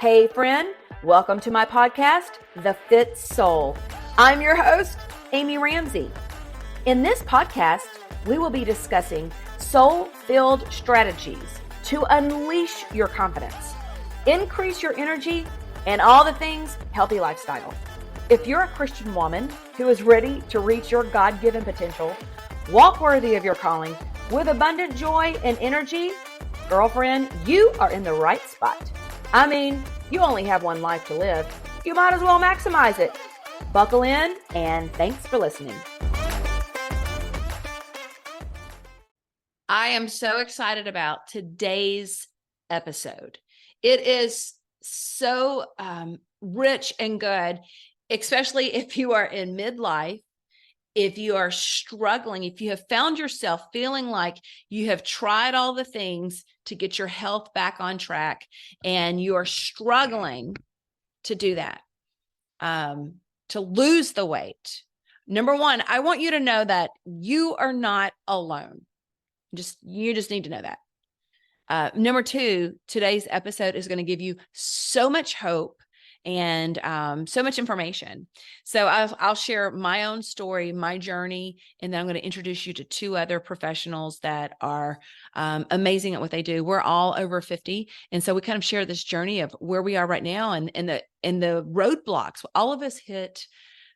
Hey friend, welcome to my podcast, The Fit Soul. I'm your host, Amy Ramsey. In this podcast, we will be discussing soul-filled strategies to unleash your confidence, increase your energy, and all the things healthy lifestyle. If you're a Christian woman who is ready to reach your God-given potential, walk worthy of your calling with abundant joy and energy, girlfriend, you are in the right spot. I mean, you only have one life to live. You might as well maximize it. Buckle in, and thanks for listening. I am so excited about today's episode. It is so rich and good, especially if you are in midlife, if you are struggling, if you have found yourself feeling like you have tried all the things to get your health back on track and you are struggling to do that, to lose the weight. Number one, I want you to know that you are not alone. You just need to know that. Number two, today's episode is going to give you so much hope and so much information. So I'll share my own story, my journey, and then I'm going to introduce you to two other professionals that are amazing at what they do. We're all over 50. And so we kind of share this journey of where we are right now and the roadblocks. All of us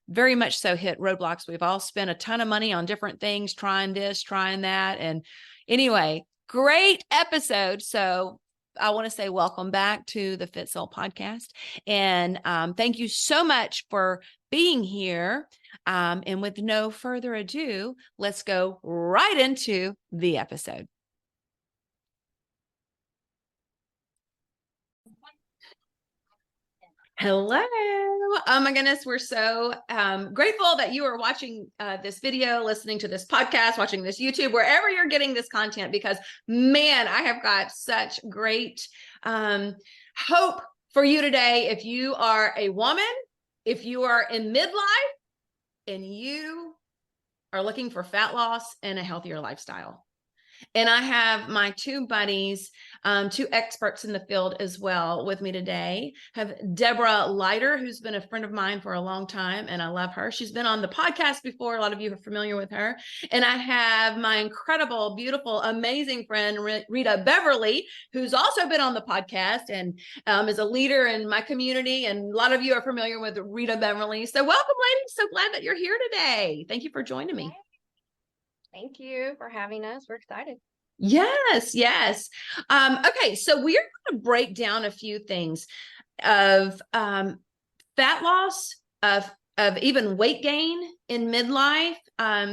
very much so hit roadblocks. We've all spent a ton of money on different things, trying this, trying that. And anyway, great episode. So I want to say welcome back to the Fit Soul podcast. And thank you so much for being here. And with no further ado, let's go right into the episode. Hello. Oh my goodness. We're so grateful that you are watching this video, listening to this podcast, watching this YouTube, wherever you're getting this content, because man, I have got such great hope for you today. If you are a woman, if you are in midlife and you are looking for fat loss and a healthier lifestyle. And I have my two buddies, two experts in the field as well with me today. I have Deborah Leiter, who's been a friend of mine for a long time, and I love her. She's been on the podcast before. A lot of you are familiar with her. And I have my incredible, beautiful, amazing friend, Rita Beverly, who's also been on the podcast and is a leader in my community. And a lot of you are familiar with Rita Beverly. So welcome, ladies. So glad that you're here today. Thank you for joining me. Thank you for having us. We're excited. Yes. Okay, so we're going to break down a few things of fat loss, of even weight gain in midlife,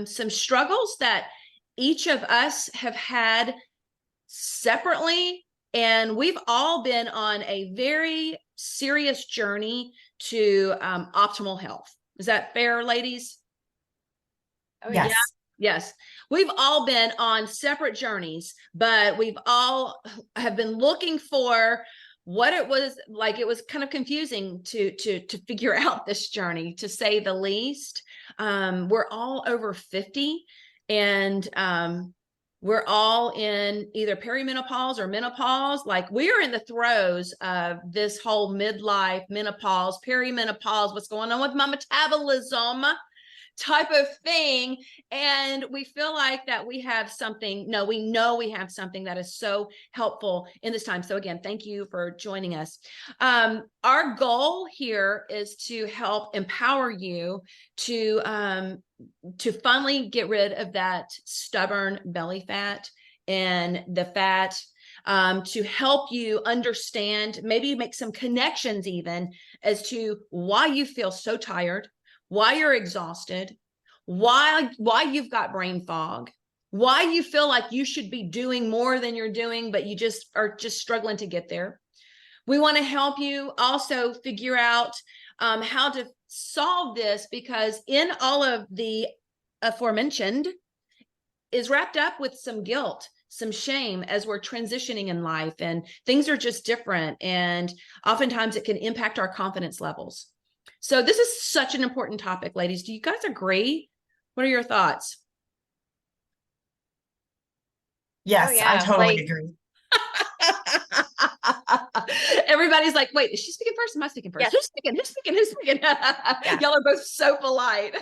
some struggles that each of us have had separately, and we've all been on a very serious journey to optimal health. Is that fair, ladies? Oh, yes. Yeah. Yes, we've all been on separate journeys, but we've all have been looking for what it was like. It was kind of confusing to figure out this journey, to say the least. We're all over 50, and we're all in either perimenopause or menopause. Like, we are in the throes of this whole midlife, menopause, perimenopause, what's going on with my metabolism type of thing. And we feel like that we have something. No, we know we have something that is so helpful in this time. So again, thank you for joining us. Our goal here is to help empower you to finally get rid of that stubborn belly fat and the fat, to help you understand, maybe make some connections even as to why you feel so tired, why you're exhausted, why you've got brain fog, why you feel like you should be doing more than you're doing, but you just are struggling to get there. We want to help you also figure out how to solve this, because in all of the aforementioned is wrapped up with some guilt, some shame as we're transitioning in life, and things are just different. And oftentimes it can impact our confidence levels. So this is such an important topic, ladies. Do you guys agree? What are your thoughts? Yes, I totally agree. Everybody everybody's like, wait, is she speaking first? Am I speaking first? Yes. Who's speaking? Who's speaking? Who's speaking? Y'all are both so polite.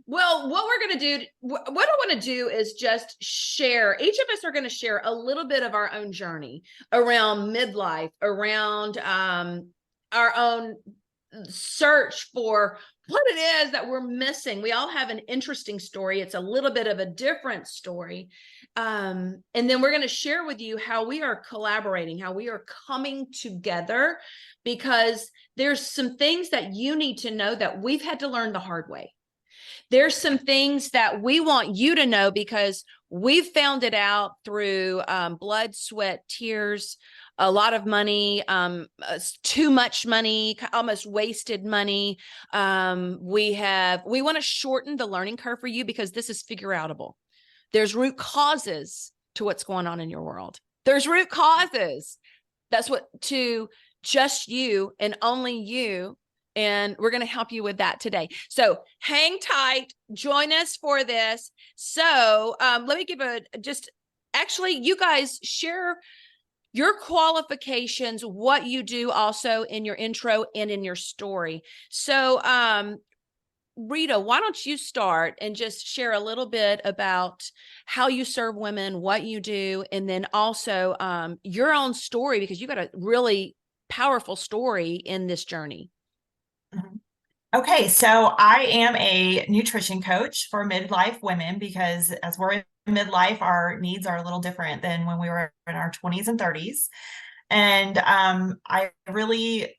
Well, what we're going to do, what I want to do is just share, each of us are going to share a little bit of our own journey around midlife, around our own search for what it is that we're missing. We all have an interesting story. It's a little bit of a different story. And then we're going to share with you how we are collaborating, how we are coming together, because there's some things that you need to know that we've had to learn the hard way. There's some things that we want you to know because we've found it out through blood, sweat, tears, a lot of money, too much money, almost wasted money. We want to shorten the learning curve for you because this is figure outable. There's root causes to what's going on in your world. There's root causes. That's what to just you and only you. And we're going to help you with that today. So hang tight, join us for this. So let me give actually, you guys share your qualifications, what you do also in your intro and in your story. So Rita, why don't you start and just share a little bit about how you serve women, what you do, and then also your own story, because you got a really powerful story in this journey. Okay, so I am a nutrition coach for midlife women because as we're in midlife, our needs are a little different than when we were in our 20s and 30s. And I really,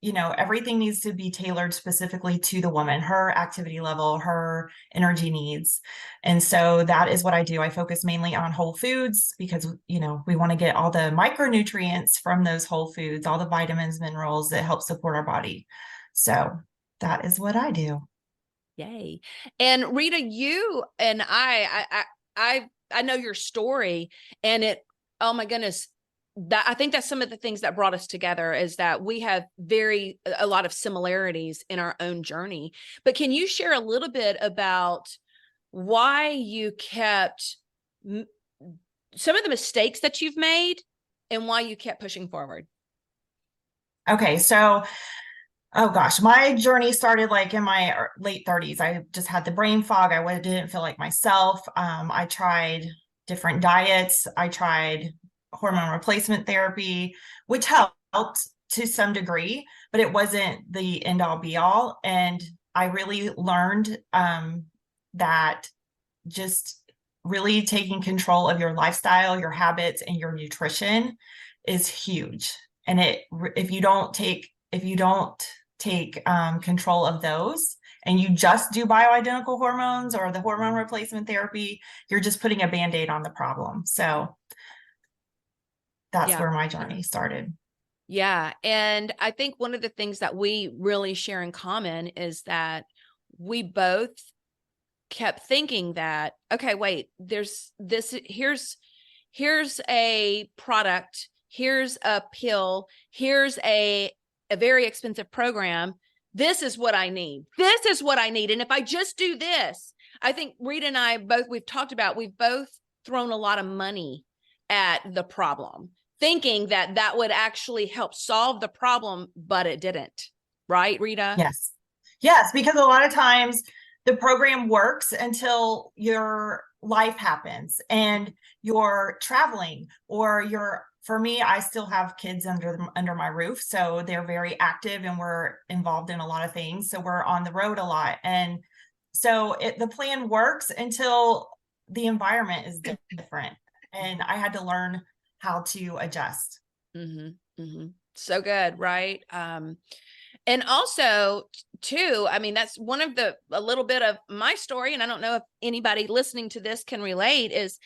everything needs to be tailored specifically to the woman, her activity level, her energy needs. And so that is what I do. I focus mainly on whole foods because, we want to get all the micronutrients from those whole foods, all the vitamins, minerals that help support our body. So that is what I do. Yay. And Rita, you and I know your story, and oh my goodness, that I think that's some of the things that brought us together is that we have a lot of similarities in our own journey. But can you share a little bit about why you kept some of the mistakes that you've made and why you kept pushing forward? Okay, so oh gosh, my journey started like in my late 30s. I just had the brain fog. I didn't feel like myself. I tried different diets. I tried hormone replacement therapy, which helped to some degree, but it wasn't the end all be all. And I really learned that just really taking control of your lifestyle, your habits, and your nutrition is huge. And if you don't take control of those and you just do bioidentical hormones or the hormone replacement therapy, you're just putting a Band-Aid on the problem. So that's where my journey started. Yeah. And I think one of the things that we really share in common is that we both kept thinking that, okay, wait, here's a product, here's a pill, here's a very expensive program. This is what I need. This is what I need. And if I just do this, I think Rita and I we've both thrown a lot of money at the problem, thinking that would actually help solve the problem, but it didn't. Right, Rita? Yes. Yes, because a lot of times the program works until your life happens and you're traveling or for me, I still have kids under my roof. So they're very active and we're involved in a lot of things. So we're on the road a lot. And so the plan works until the environment is different. And I had to learn how to adjust. Mm-hmm, mm-hmm. So good, right? And also too, I mean, that's a little bit of my story. And I don't know if anybody listening to this can relate is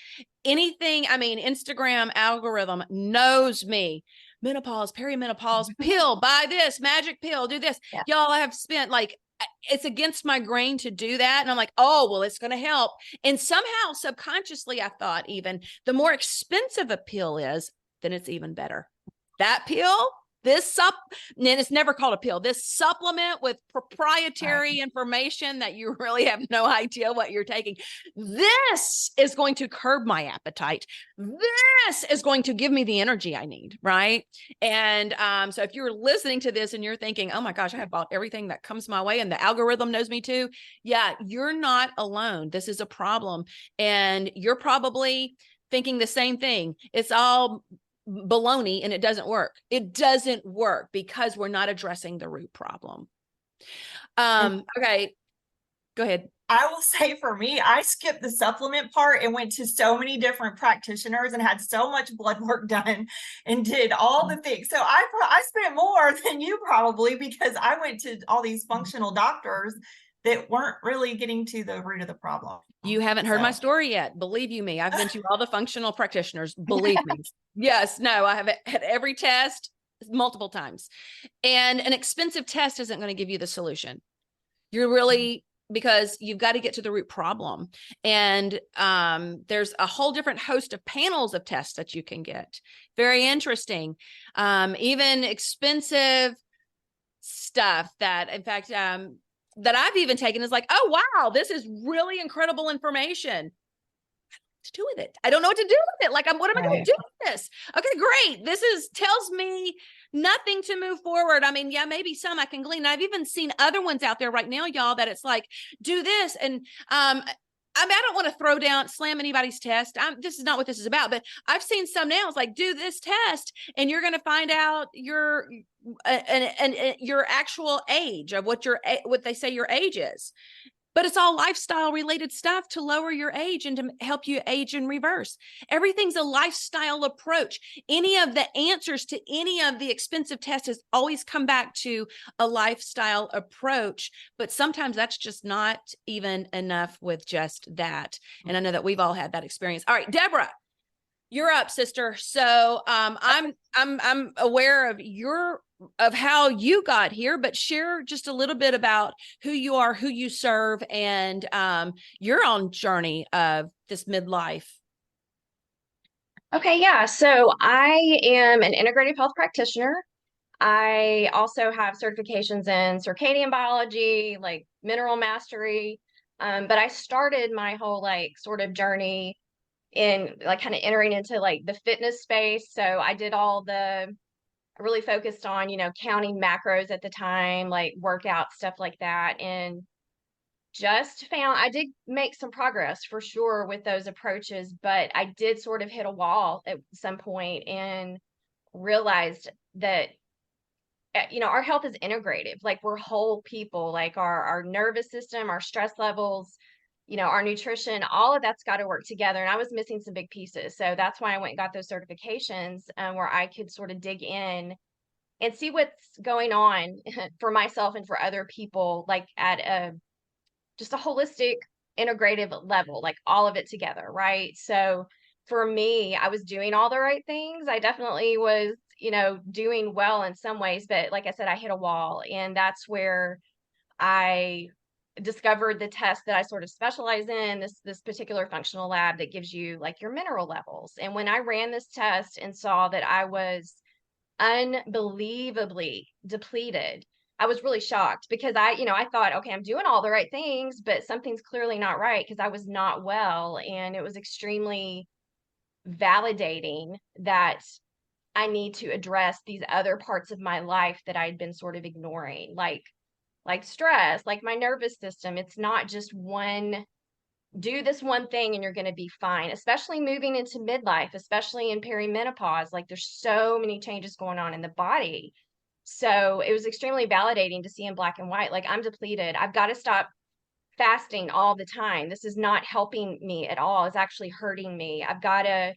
Instagram algorithm knows me. Menopause, perimenopause, pill, buy this magic pill, do this. Yeah. Y'all have spent it's against my grain to do that. And I'm like, oh, well, it's going to help. And somehow subconsciously, I thought even the more expensive a pill is, then it's even better. That pill, And it's never called a pill, this supplement with proprietary information that you really have no idea what you're taking. This is going to curb my appetite. This is going to give me the energy I need, right? And so if you're listening to this and you're thinking, oh my gosh, I have bought everything that comes my way and the algorithm knows me too. Yeah, you're not alone. This is a problem. And you're probably thinking the same thing. It's all baloney and it doesn't work. It doesn't work because we're not addressing the root problem. Okay, go ahead. I will say for me, I skipped the supplement part and went to so many different practitioners and had so much blood work done and did all the things. So I spent more than you probably, because I went to all these functional doctors that weren't really getting to the root of the problem. You haven't heard my story yet. Believe you me, I've been to all the functional practitioners. Believe me. Yes, no, I have had every test multiple times. And an expensive test isn't going to give you the solution. You're really, because you've got to get to the root problem. And there's a whole different host of panels of tests that you can get. Very interesting. Even expensive stuff that, in fact, that I've even taken is like, oh, wow, this is really incredible information. To do with it. I don't know what to do with it. Like, what am I going to do with this? Okay, great. This tells me nothing to move forward. I mean, yeah, maybe some I can glean. I've even seen other ones out there right now, y'all, that it's like, do this. And I don't want to slam anybody's test. This is not what this is about, but I've seen some now. It's like, do this test and you're going to find out your actual age of what they say your age is. But it's all lifestyle related stuff to lower your age and to help you age in reverse. Everything's a lifestyle approach. Any of the answers to any of the expensive tests has always come back to a lifestyle approach. But sometimes that's just not even enough with just that. And I know that we've all had that experience. All right, Deborah, you're up, sister. So I'm aware of how you got here, but share just a little bit about who you are, who you serve, and your own journey of this midlife. Okay, yeah. So I am an integrative health practitioner. I also have certifications in circadian biology, like mineral mastery. But I started my whole sort of journey in kind of entering into the fitness space. So I really focused on, counting macros at the time, like workout, stuff like that. And just found I did make some progress for sure with those approaches, but I did sort of hit a wall at some point and realized that our health is integrative. Like, we're whole people, like our nervous system, our stress levels, our nutrition, all of that's got to work together. And I was missing some big pieces. So that's why I went and got those certifications where I could sort of dig in and see what's going on for myself and for other people, like at just a holistic, integrative level, like all of it together. Right. So for me, I was doing all the right things. I definitely was, doing well in some ways, but like I said, I hit a wall, and that's where I discovered the test that I sort of specialize in, this particular functional lab that gives you like your mineral levels. And when I ran this test and saw that I was unbelievably depleted, I was really shocked, because I thought, okay, I'm doing all the right things, but something's clearly not right, because I was not well. And it was extremely validating that I need to address these other parts of my life that I'd been sort of ignoring, like stress, like my nervous system. It's not just do this one thing and you're going to be fine, especially moving into midlife, especially in perimenopause. Like, there's so many changes going on in the body. So it was extremely validating to see in black and white, like, I'm depleted. I've got to stop fasting all the time. This is not helping me at all. It's actually hurting me. I've got to,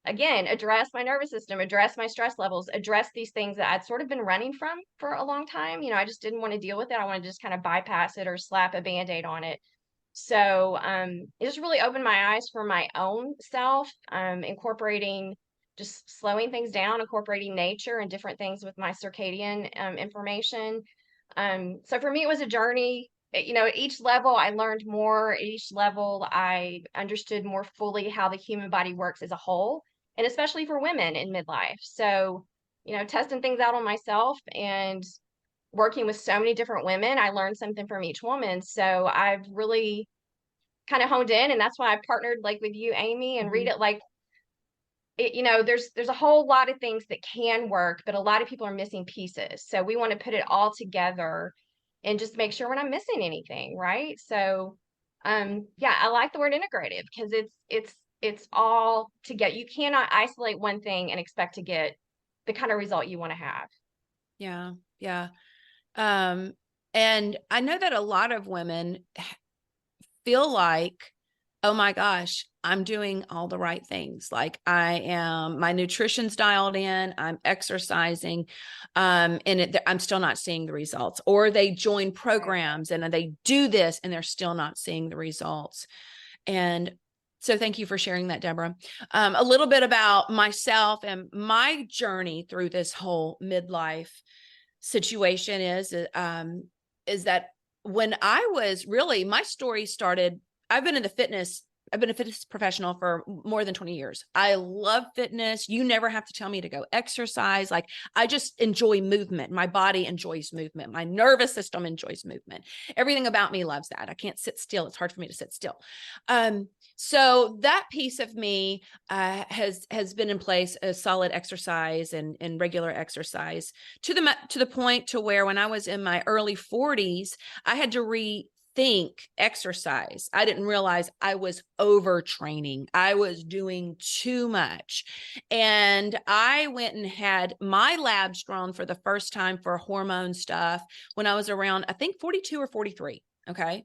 again, address my nervous system, address my stress levels, address these things that I'd sort of been running from for a long time. I just didn't want to deal with it. I wanted to just kind of bypass it or slap a Band-Aid on it. So it just really opened my eyes for my own self, incorporating, just slowing things down, incorporating nature and different things with my circadian information. So for me, it was a journey. At each level, I learned more. At each level, I understood more fully how the human body works as a whole, and especially for women in midlife. So testing things out on myself and working with so many different women. I learned something from each woman. So I've really kind of honed in, and that's why I partnered like with you, Amy, and Rita. Like, there's a whole lot of things that can work, but a lot of people are missing pieces. So we want to put it all together and just make sure we're not missing anything, right? So, yeah, I like the word integrative because it's all together. You cannot isolate one thing and expect to get the kind of result you want to have. Yeah. Yeah. And I know that a lot of women feel like, oh my gosh, I'm doing all the right things. Like my nutrition's dialed in, I'm exercising, and I'm still not seeing the results. Or they join programs and they do this and they're still not seeing the results. And so thank you for sharing that, Deborah. A little bit about myself and my journey through this whole midlife situation is that when I was really, my story started, I've been a fitness professional for more than 20 years. I love fitness. You never have to tell me to go exercise. Like, I just enjoy movement. My body enjoys movement. My nervous system enjoys movement. Everything about me loves that. I can't sit still. It's hard for me to sit still. So that piece of me has been in place, a solid exercise and regular exercise to the point to where when I was in my early 40s, I had to rethink exercise. I didn't realize I was overtraining. I was doing too much. And I went and had my labs drawn for the first time for hormone stuff when I was around, I think 42 or 43. Okay.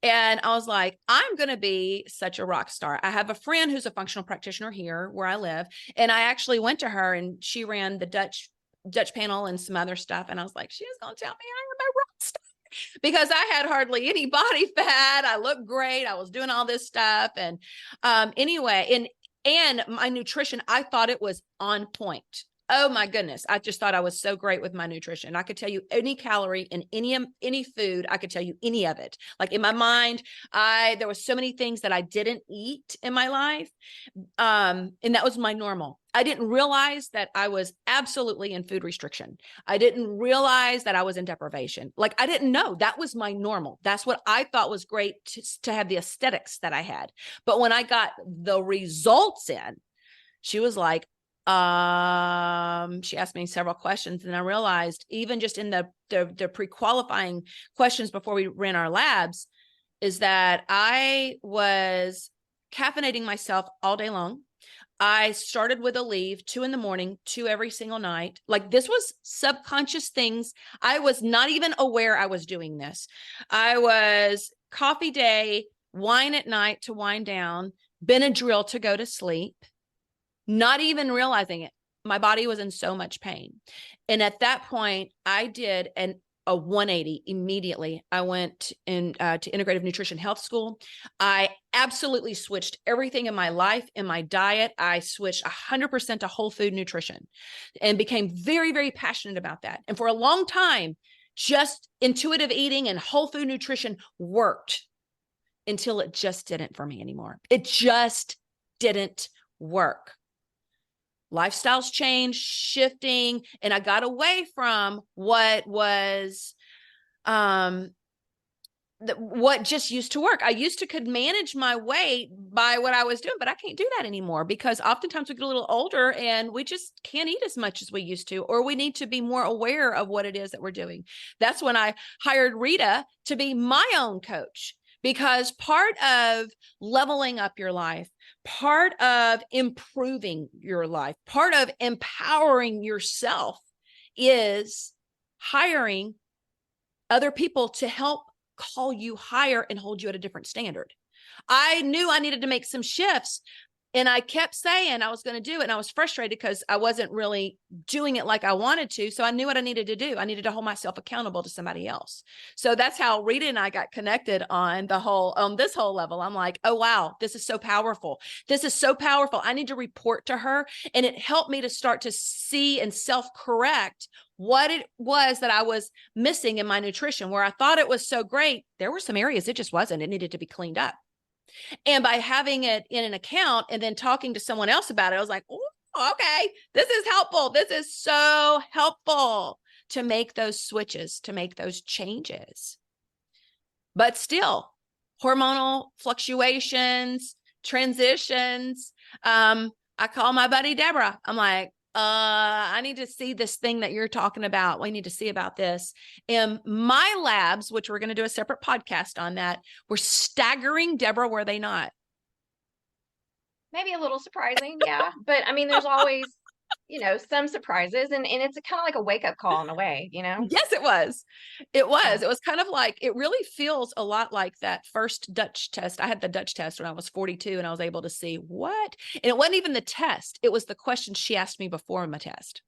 And I was like, I'm going to be such a rock star. I have a friend who's a functional practitioner here where I live. And I actually went to her and she ran the Dutch panel and some other stuff. And I was like, she's going to tell me I'm a rock star because I had hardly any body fat. I looked great. I was doing all this stuff. And anyway, and my nutrition, I thought it was on point. Oh my goodness. I just thought I was so great with my nutrition. I could tell you any calorie in any food. I could tell you any of it. Like in my mind, there was so many things that I didn't eat in my life. And that was my normal. I didn't realize that I was absolutely in food restriction. I didn't realize that I was in deprivation. Like, I didn't know that was my normal. That's what I thought was great to have the aesthetics that I had. But when I got the results in, she was like, she asked me several questions, and I realized even just in the pre-qualifying questions before we ran our labs is that I was caffeinating myself all day long. I started with Aleve 2 a.m, 2 every single night. Like, this was subconscious things. I was not even aware I was doing this. I was coffee day, wine at night to wind down, Benadryl to go to sleep, not even realizing it. My body was in so much pain. And at that point, I did a 180 immediately. I went to integrative nutrition health school. I absolutely switched everything in my life, in my diet. I switched 100% to whole food nutrition and became very, very passionate about that. And for a long time, just intuitive eating and whole food nutrition worked until it just didn't for me anymore. It just didn't work. Lifestyles changed, shifting, and I got away from what was, what just used to work. I could manage my weight by what I was doing, but I can't do that anymore because oftentimes we get a little older and we just can't eat as much as we used to, or we need to be more aware of what it is that we're doing. That's when I hired Rita to be my own coach. Because part of leveling up your life, part of improving your life, part of empowering yourself is hiring other people to help call you higher and hold you at a different standard. I knew I needed to make some shifts. And I kept saying I was going to do it. And I was frustrated because I wasn't really doing it like I wanted to. So I knew what I needed to do. I needed to hold myself accountable to somebody else. So that's how Rita and I got connected on this whole level. I'm like, oh, wow, this is so powerful. This is so powerful. I need to report to her. And it helped me to start to see and self-correct what it was that I was missing in my nutrition, where I thought it was so great. There were some areas it just wasn't. It needed to be cleaned up. And by having it in an account and then talking to someone else about it, I was like, oh, Okay, this is helpful. This is so helpful to make those switches, to make those changes. But still, hormonal fluctuations, transitions. I call my buddy Deborah. I'm like, I need to see this thing that you're talking about. We need to see about this. And my labs, which we're going to do a separate podcast on that, were staggering. Deborah, were they not? Maybe a little surprising, yeah. But I mean, there's always, some surprises, and it's kind of like a wake-up call in a way, Yes, it was. It was. Yeah. It was kind of like, it really feels a lot like that first Dutch test. I had the Dutch test when I was 42 and I was able to see what, and it wasn't even the test. It was the questions she asked me before my test.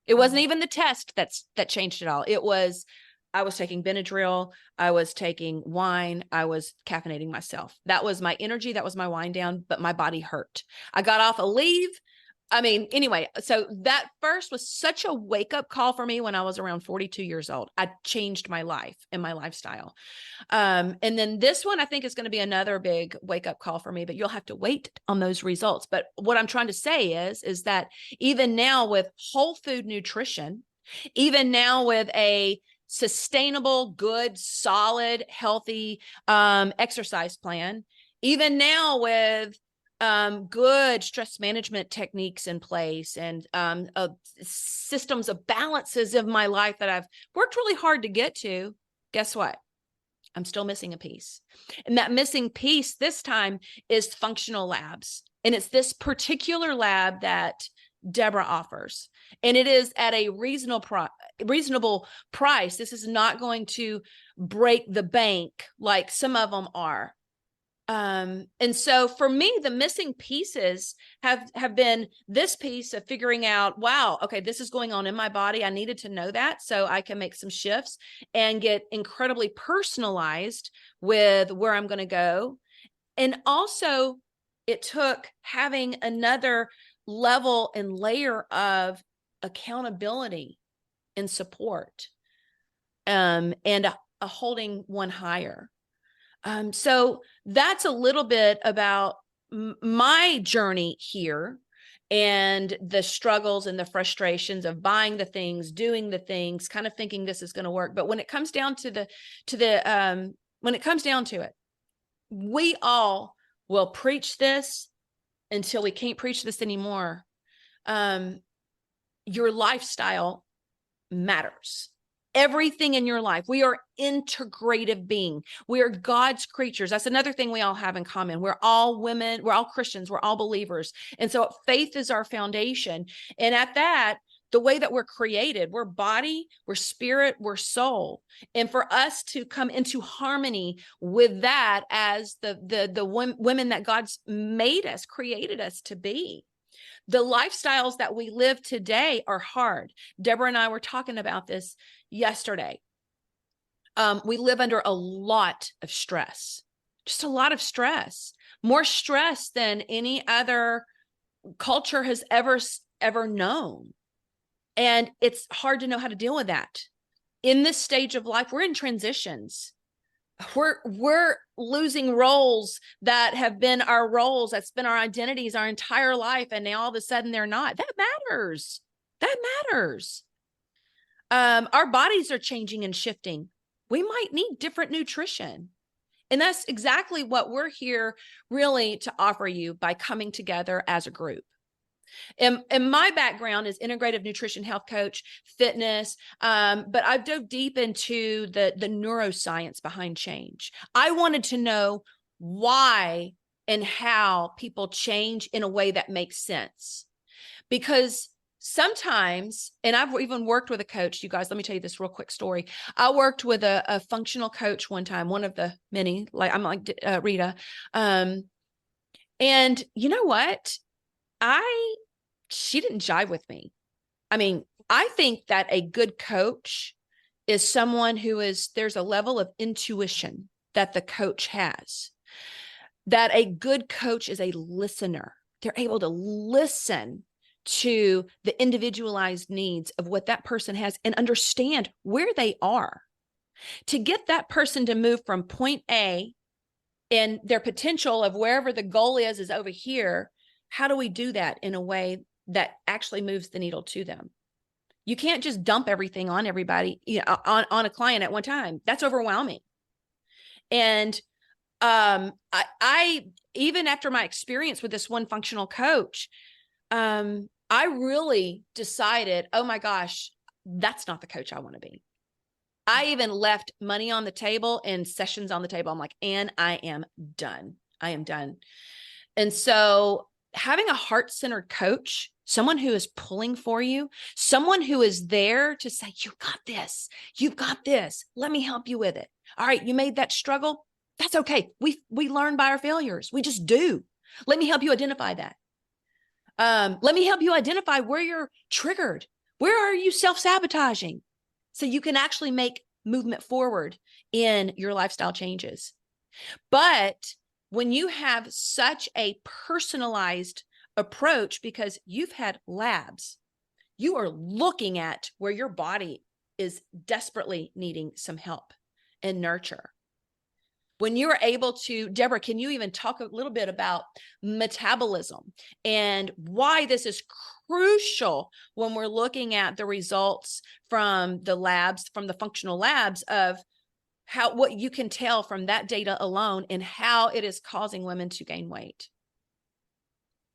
It wasn't even the test that changed it all. It was, I was taking Benadryl. I was taking wine. I was caffeinating myself. That was my energy. That was my wind down, but my body hurt. I got off a leave. I mean, anyway, so that first was such a wake-up call for me when I was around 42 years old. I changed my life and my lifestyle. And then this one, I think, is going to be another big wake-up call for me, but you'll have to wait on those results. But what I'm trying to say is that even now with whole food nutrition, even now with a sustainable, good, solid, healthy exercise plan, even now with good stress management techniques in place and systems of balances of my life that I've worked really hard to get to, guess what? I'm still missing a piece. And that missing piece this time is functional labs. And it's this particular lab that Deborah offers. And it is at a reasonable price. This is not going to break the bank like some of them are. And so for me, the missing pieces have been this piece of figuring out, wow, okay, this is going on in my body. I needed to know that so I can make some shifts and get incredibly personalized with where I'm going to go. And also it took having another level and layer of accountability and support, and a holding one higher. So that's a little bit about my journey here and the struggles and the frustrations of buying the things, doing the things, kind of thinking this is going to work. But when it comes down to when it comes down to it, we all will preach this until we can't preach this anymore. Your lifestyle matters. Everything in your life. We are integrative being. We are God's creatures. That's another thing we all have in common. We're all women. We're all Christians. We're all believers. And so faith is our foundation. And at that, the way that we're created, we're body, we're spirit, we're soul. And for us to come into harmony with that as the women that God's made us, created us to be. The lifestyles that we live today are hard. Deborah and I were talking about this yesterday. We live under a lot of stress, just a lot of stress, more stress than any other culture has ever known. And it's hard to know how to deal with that. In this stage of life, we're in transitions. We're losing roles that have been our roles, that's been our identities our entire life, and now all of a sudden they're not. That matters. That matters. Our bodies are changing and shifting. We might need different nutrition. And that's exactly what we're here really to offer you by coming together as a group. And my background is integrative nutrition health coach, fitness, but I've dove deep into the neuroscience behind change. I wanted to know why and how people change in a way that makes sense. Because sometimes, and I've even worked with a coach, you guys, let me tell you this real quick story. I worked with a functional coach one time, one of the many, like I'm like Rita. And you know what? She didn't jive with me. I mean, I think that a good coach is someone there's a level of intuition that the coach has, that a good coach is a listener. They're able to listen to the individualized needs of what that person has and understand where they are to get that person to move from point A and their potential of wherever the goal is over here. How do we do that in a way that actually moves the needle to them. You can't just dump everything on everybody, on a client at one time. That's overwhelming. And I even after my experience with this one functional coach, I really decided, oh my gosh, that's not the coach I want to be. I even left money on the table and sessions on the table. I'm like, and I am done. I am done. And so having a heart-centered coach, someone who is pulling for you, someone who is there to say, you got this, you've got this, let me help you with it. All right, you made that struggle. That's okay. We learn by our failures. We just do. Let me help you identify that. Let me help you identify where you're triggered. Where are you self-sabotaging? So you can actually make movement forward in your lifestyle changes. But when you have such a personalized approach, because you've had labs, you are looking at where your body is desperately needing some help and nurture. When you're able to, Deborah, can you even talk a little bit about metabolism and why this is crucial when we're looking at the results from the labs, from the functional labs, of what you can tell from that data alone and how it is causing women to gain weight?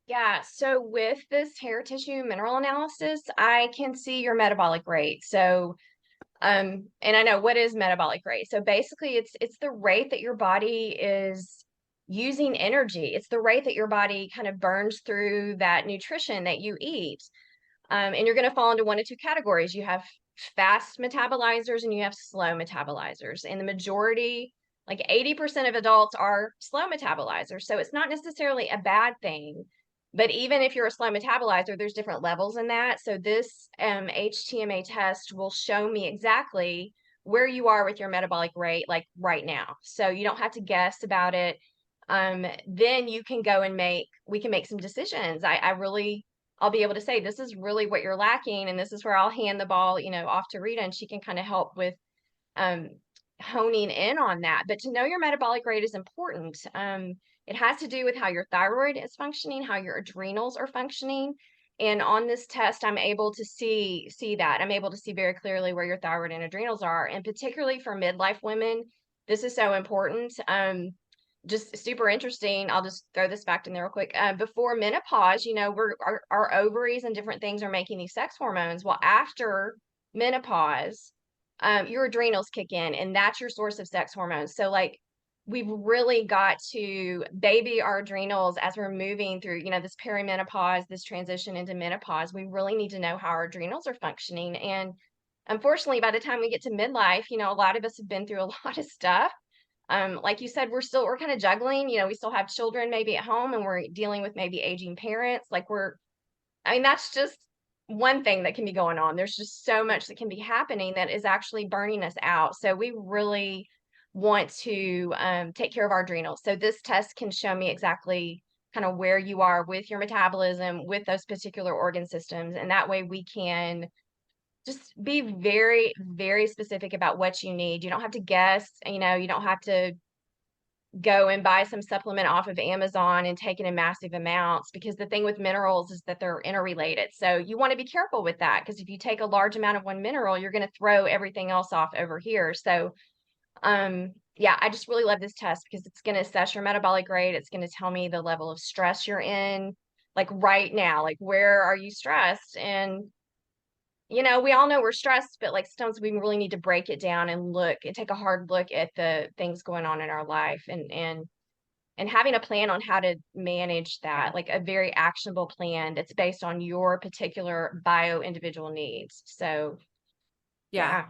Yeah, so with this hair tissue mineral analysis, I can see your metabolic rate. So and I know, what is metabolic rate? So basically it's the rate that your body is using energy. It's the rate that your body kind of burns through that nutrition that you eat. And you're going to fall into one of two categories. You have fast metabolizers and you have slow metabolizers. And the majority, like 80% of adults, are slow metabolizers. So it's not necessarily a bad thing. But even if you're a slow metabolizer, there's different levels in that. So this HTMA test will show me exactly where you are with your metabolic rate, like right now. So you don't have to guess about it. Then you can go and we can make some decisions. I'll be able to say, this is really what you're lacking. And this is where I'll hand the ball, off to Rita, and she can kind of help with honing in on that. But to know your metabolic rate is important. It has to do with how your thyroid is functioning, how your adrenals are functioning. And on this test, I'm able to see that. I'm able to see very clearly where your thyroid and adrenals are. And particularly for midlife women, this is so important. Just super interesting. I'll just throw this fact in there real quick. Before menopause, our ovaries and different things are making these sex hormones. Well, after menopause, your adrenals kick in, and that's your source of sex hormones. So like, we've really got to baby our adrenals as we're moving through, this perimenopause, this transition into menopause. We really need to know how our adrenals are functioning. And unfortunately, by the time we get to midlife, a lot of us have been through a lot of stuff. Like you said, we're kind of juggling, we still have children maybe at home, and we're dealing with maybe aging parents. That's just one thing that can be going on. There's just so much that can be happening that is actually burning us out. So we really want to take care of our adrenals. So this test can show me exactly kind of where you are with your metabolism, with those particular organ systems. And that way we can just be very, very specific about what you need. You don't have to guess, you don't have to go and buy some supplement off of Amazon and take it in massive amounts, because the thing with minerals is that they're interrelated. So you want to be careful with that, because if you take a large amount of one mineral, you're going to throw everything else off over here. So yeah, I just really love this test because it's going to assess your metabolic rate. It's going to tell me the level of stress you're in, like right now, like where are you stressed? And we all know we're stressed, but like sometimes we really need to break it down and take a hard look at the things going on in our life, and having a plan on how to manage that, like a very actionable plan that's based on your particular bio individual needs. So Yeah.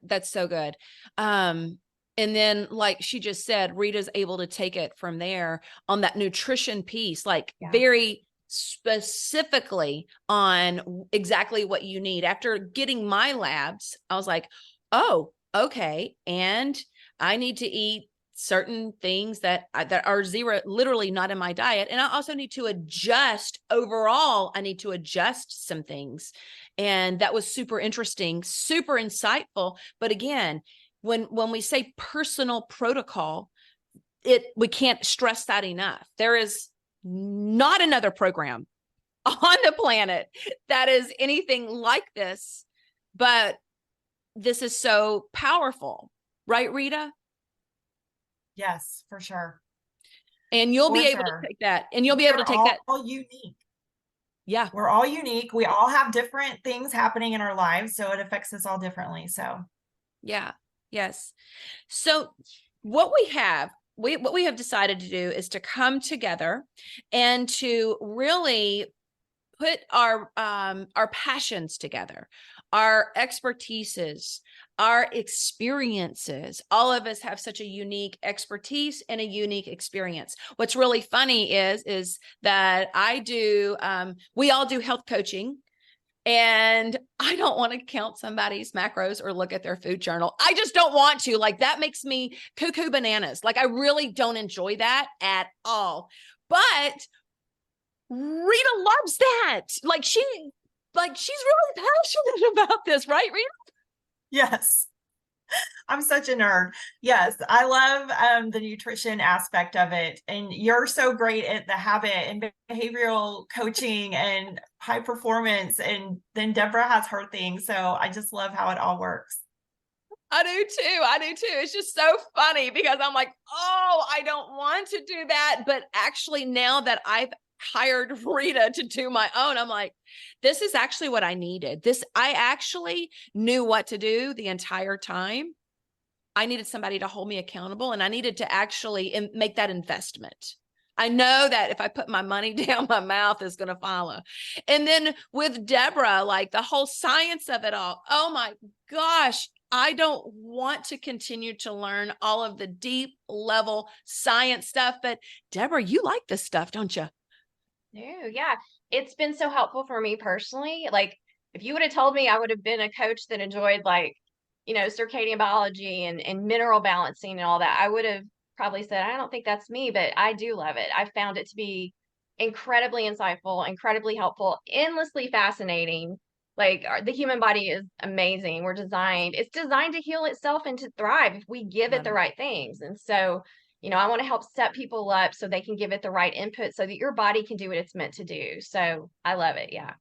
That's so good. And then, like she just said, Rita's able to take it from there on that nutrition piece, like very specifically on exactly what you need. After getting my labs, I was like, oh, okay. And I need to eat certain things that are literally not in my diet. And I also need to adjust overall. I need to adjust some things. And that was super interesting, super insightful. But again, when we say personal protocol, we can't stress that enough. There is not another program on the planet that is anything like this, but this is so powerful, right, Rita? Yes, for sure. And you'll For be able sure. to take that, and you'll be able to take that. All unique. Yeah. We're all unique. We all have different things happening in our lives, so it affects us all differently. So, Yeah. Yes. So what we have decided to do is to come together and to really put our passions together, our expertises, our experiences. All of us have such a unique expertise and a unique experience. What's really funny is that we all do health coaching. And I don't want to count somebody's macros or look at their food journal. I just don't want to. Like, that makes me cuckoo bananas. Like, I really don't enjoy that at all. But Rita loves that. She's really passionate about this, right, Rita? yes. I'm such a nerd. Yes, I love the nutrition aspect of it. And you're so great at the habit and behavioral coaching and high performance. And then Deborah has her thing. So I just love how it all works. I do too. I do too. It's just so funny because I'm like, oh, I don't want to do that. But actually, now that I've hired Rita to do my own, I'm like, this is actually what I needed. I actually knew what to do the entire time. I needed somebody to hold me accountable, and I needed to actually make that investment. I know that if I put my money down, my mouth is going to follow. And then with Deborah, like the whole science of it all. Oh my gosh. I don't want to continue to learn all of the deep level science stuff, but Deborah, you like this stuff, don't you? Yeah. It's been so helpful for me personally. Like, if you would have told me I would have been a coach that enjoyed circadian biology and mineral balancing and all that, I would have probably said, I don't think that's me, but I do love it. I found it to be incredibly insightful, incredibly helpful, endlessly fascinating. Like, the human body is amazing. It's designed to heal itself and to thrive if we give it the right things. And so, I want to help set people up so they can give it the right input so that your body can do what it's meant to do. So I love it. Yeah.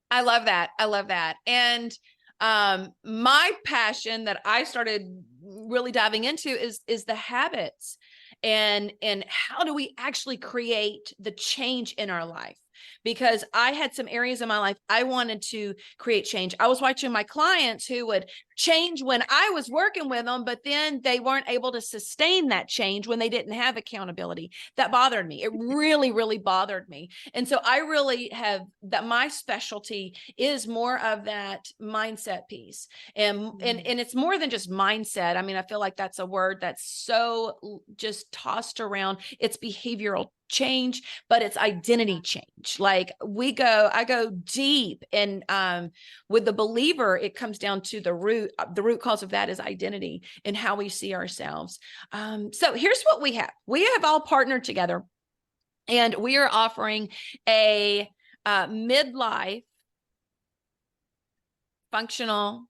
I love that. I love that. And my passion that I started really diving into is the habits and how do we actually create the change in our life? Because I had some areas in my life I wanted to create change. I was watching my clients who would change when I was working with them, but then they weren't able to sustain that change when they didn't have accountability. That bothered me. It really, really bothered me. And so I really have that my specialty is more of that mindset piece. And it's more than just mindset. I mean, I feel like that's a word that's so just tossed around. It's behavioral change, but it's identity change. Like I go deep, and with the believer, it comes down to the root cause of that is identity and how we see ourselves. So here's what we have. We have all partnered together, and we are offering a midlife functional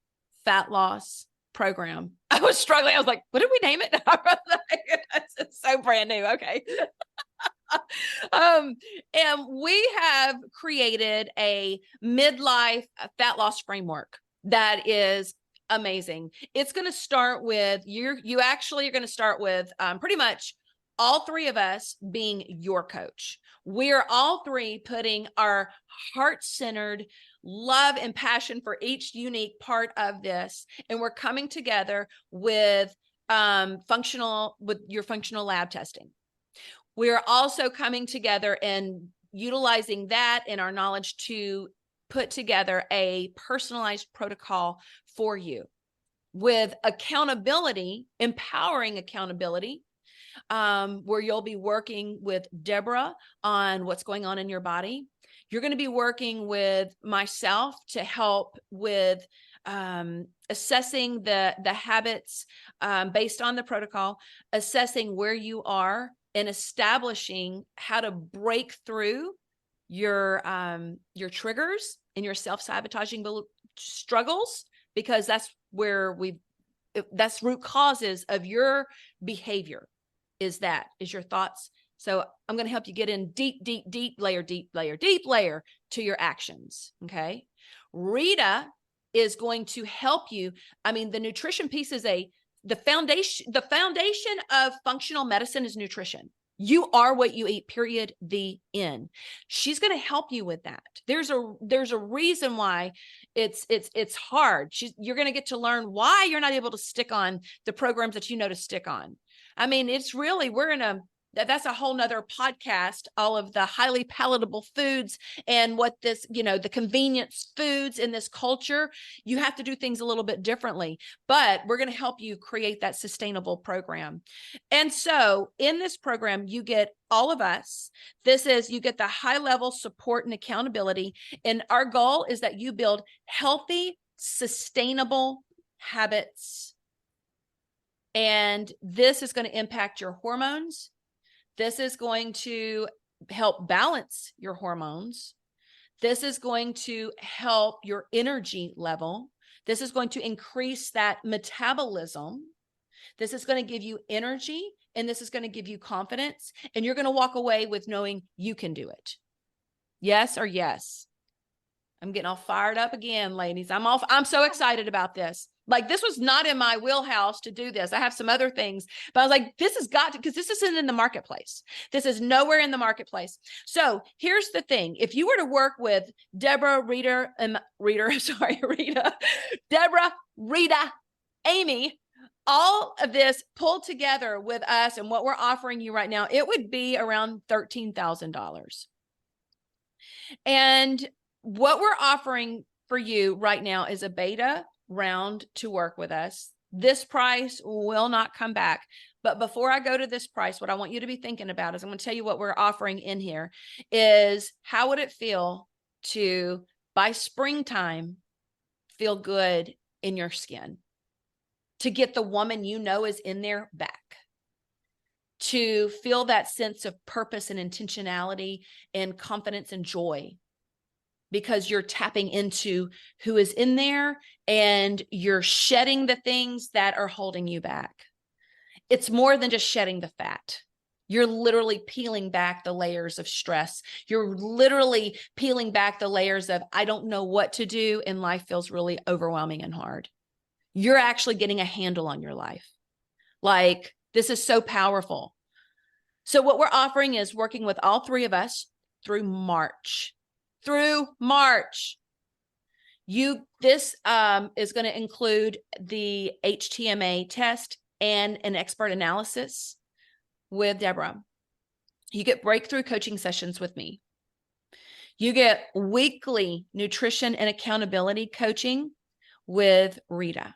fat loss program. I was struggling. I was like, what did we name it? It's so brand new. Okay. And we have created a midlife fat loss framework that is amazing. It's going to start with you actually are going to start with pretty much all three of us being your coach. We're all three putting our heart-centered love and passion for each unique part of this. And we're coming together with your functional lab testing. We're also coming together and utilizing that in our knowledge to put together a personalized protocol for you with accountability, empowering accountability, where you'll be working with Deborah on what's going on in your body. You're going to be working with myself to help with assessing the habits based on the protocol, assessing where you are, and establishing how to break through your triggers and your self-sabotaging struggles, because that's where that's root causes of your behavior is your thoughts, So I'm going to help you get in deep, deep, deep layer, deep layer, deep layer to your actions. Okay. Rita is going to help you. I mean, the nutrition piece is the foundation of functional medicine is nutrition. You are what you eat, period, the end. She's going to help you with that. There's a reason why it's hard. You're going to get to learn why you're not able to stick on the programs that you know to stick on. I mean, it's really, that's a whole nother podcast, all of the highly palatable foods and what this, the convenience foods in this culture, you have to do things a little bit differently, but we're going to help you create that sustainable program. And so in this program, you get all of us. You get the high level support and accountability. And our goal is that you build healthy, sustainable habits. And this is going to impact your hormones. This is going to help balance your hormones. This is going to help your energy level. This is going to increase that metabolism. This is going to give you energy, and this is going to give you confidence. And you're going to walk away with knowing you can do it. Yes or yes? I'm getting all fired up again, ladies. I'm so excited about this. Like, this was not in my wheelhouse to do this. I have some other things, but I was like, this has got to, because this isn't in the marketplace. This is nowhere in the marketplace. So here's the thing. If you were to work with Deborah, Rita, Amy, all of this pulled together with us and what we're offering you right now, it would be around $13,000. And what we're offering for you right now is a beta round to work with us. This price will not come back. But before I go to this price, what I want you to be thinking about is I'm going to tell you what we're offering in here is how would it feel to, by springtime, feel good in your skin, to get the woman you know is in there back, to feel that sense of purpose and intentionality and confidence and joy, because you're tapping into who is in there and you're shedding the things that are holding you back. It's more than just shedding the fat. You're literally peeling back the layers of stress. You're literally peeling back the layers of, I don't know what to do, and life feels really overwhelming and hard. You're actually getting a handle on your life. Like, this is so powerful. So what we're offering is working with all three of us through March. This is going to include the HTMA test and an expert analysis with Deborah. You get breakthrough coaching sessions with me. You get weekly nutrition and accountability coaching with Rita.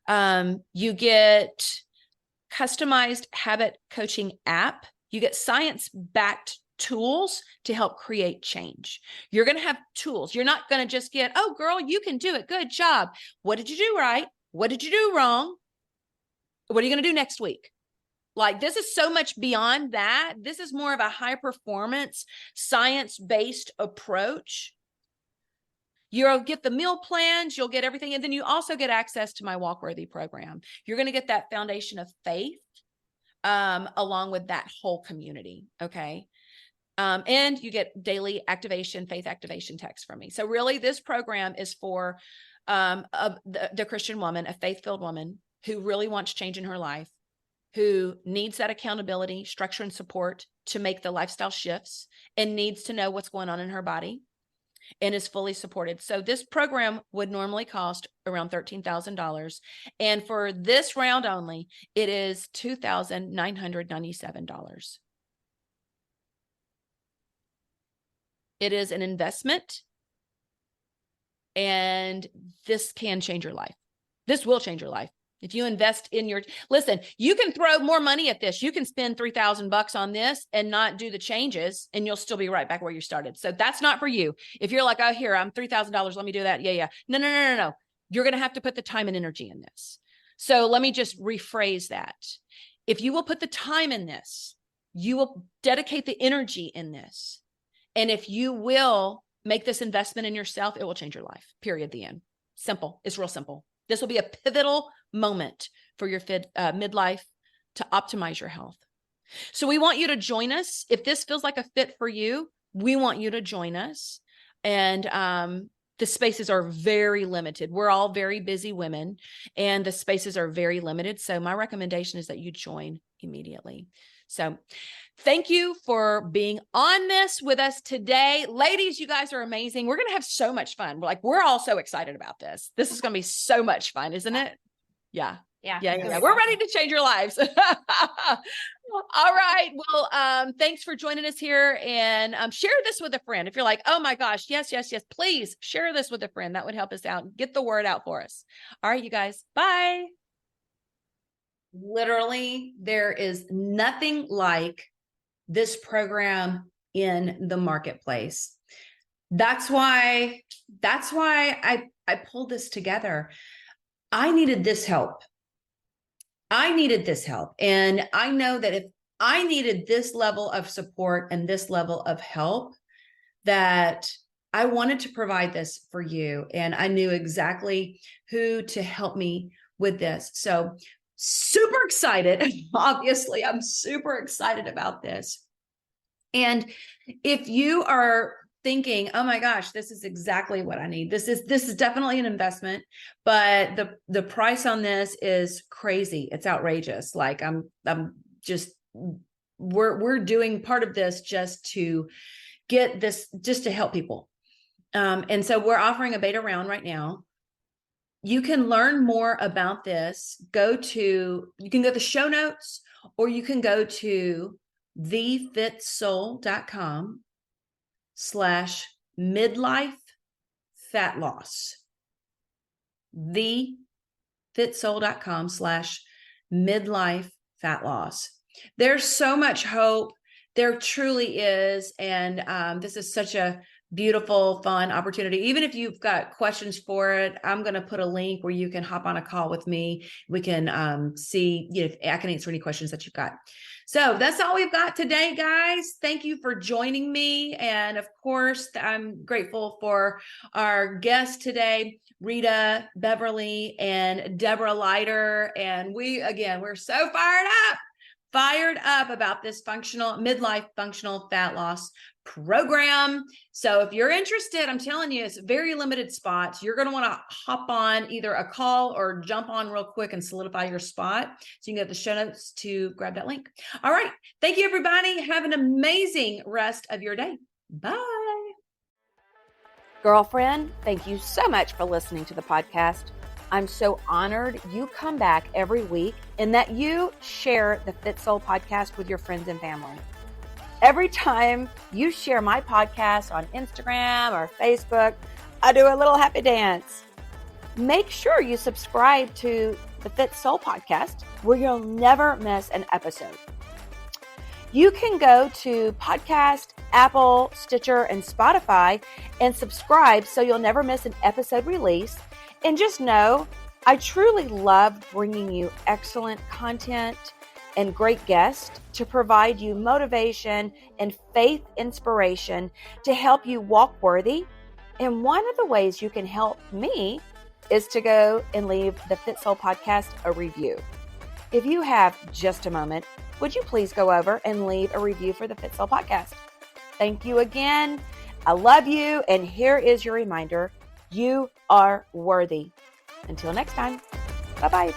You get customized habit coaching app. You get science-backed tools to help create change. You're going to have tools. You're not going to just get, oh, girl, you can do it. Good job. What did you do right? What did you do wrong? What are you going to do next week? Like, this is so much beyond that. This is more of a high performance, science-based approach. You'll get the meal plans, you'll get everything. And then you also get access to my Walk Worthy program. You're going to get that foundation of faith along with that whole community. Okay. And you get daily faith activation texts from me. So really, this program is for the Christian woman, a faith-filled woman who really wants change in her life, who needs that accountability, structure, and support to make the lifestyle shifts, and needs to know what's going on in her body, and is fully supported. So this program would normally cost around $13,000. And for this round only, it is $2,997. It is an investment, and this can change your life. This will change your life. If you invest in listen, you can throw more money at this. You can spend $3,000 on this and not do the changes, and you'll still be right back where you started. So that's not for you. If you're like, oh, here, I'm $3,000. Let me do that. Yeah. No. You're going to have to put the time and energy in this. So let me just rephrase that. If you will put the time in this, you will dedicate the energy in this. And if you will make this investment in yourself, it will change your life. Period. The end. Simple. It's real simple. This will be a pivotal moment for your midlife to optimize your health. So we want you to join us. If this feels like a fit for you, we want you to join us. And the spaces are very limited. We're all very busy women, and the spaces are very limited. So my recommendation is that you join immediately. So thank you for being on this with us today. Ladies, you guys are amazing. We're going to have so much fun. We're all so excited about this. This is going to be so much fun, isn't it? Yeah. Yeah. We're ready to change your lives. All right. Well, thanks for joining us here, and share this with a friend. If you're like, oh my gosh, yes, please share this with a friend. That would help us out. Get the word out for us. All right, you guys. Bye. Literally, there is nothing like this program in the marketplace. That's why I pulled this together. I needed this help. And I know that if I needed this level of support and this level of help, that I wanted to provide this for you. And I knew exactly who to help me with this. So super excited. Obviously, I'm super excited about this. And if you are thinking, oh my gosh, this is exactly what I need. This is definitely an investment, but the price on this is crazy. It's outrageous. Like we're doing part of this just to get this, just to help people. And so we're offering a beta round right now. You can learn more about this. You can go to the show notes, or you can go to thefitsoul.com/midlife fat loss. thefitsoul.com/midlife fat loss. There's so much hope. There truly is. And this is such a beautiful, fun opportunity. Even if you've got questions for it, I'm going to put a link where you can hop on a call with me. We can see, if I can answer any questions that you've got. So that's all we've got today, guys. Thank you for joining me. And of course, I'm grateful for our guests today, Rita, Beverly, and Deborah Leiter. And we're so fired up about this midlife functional fat loss program. So if you're interested, I'm telling you, it's very limited spots. You're going to want to hop on either a call or jump on real quick and solidify your spot. So you can go to the show notes to grab that link. All right. Thank you, everybody. Have an amazing rest of your day. Bye. Girlfriend, thank you so much for listening to the podcast. I'm so honored you come back every week and that you share the Fit Soul podcast with your friends and family. Every time you share my podcast on Instagram or Facebook, I do a little happy dance. Make sure you subscribe to the Fit Soul podcast, where you'll never miss an episode. You can go to Podcast, Apple, Stitcher, and Spotify and subscribe so you'll never miss an episode release. And just know, I truly love bringing you excellent content and great guests to provide you motivation and faith inspiration to help you walk worthy. And one of the ways you can help me is to go and leave the Fit Soul podcast a review. If you have just a moment, would you please go over and leave a review for the Fit Soul podcast? Thank you again. I love you. And here is your reminder. You are worthy. Until next time. Bye-bye.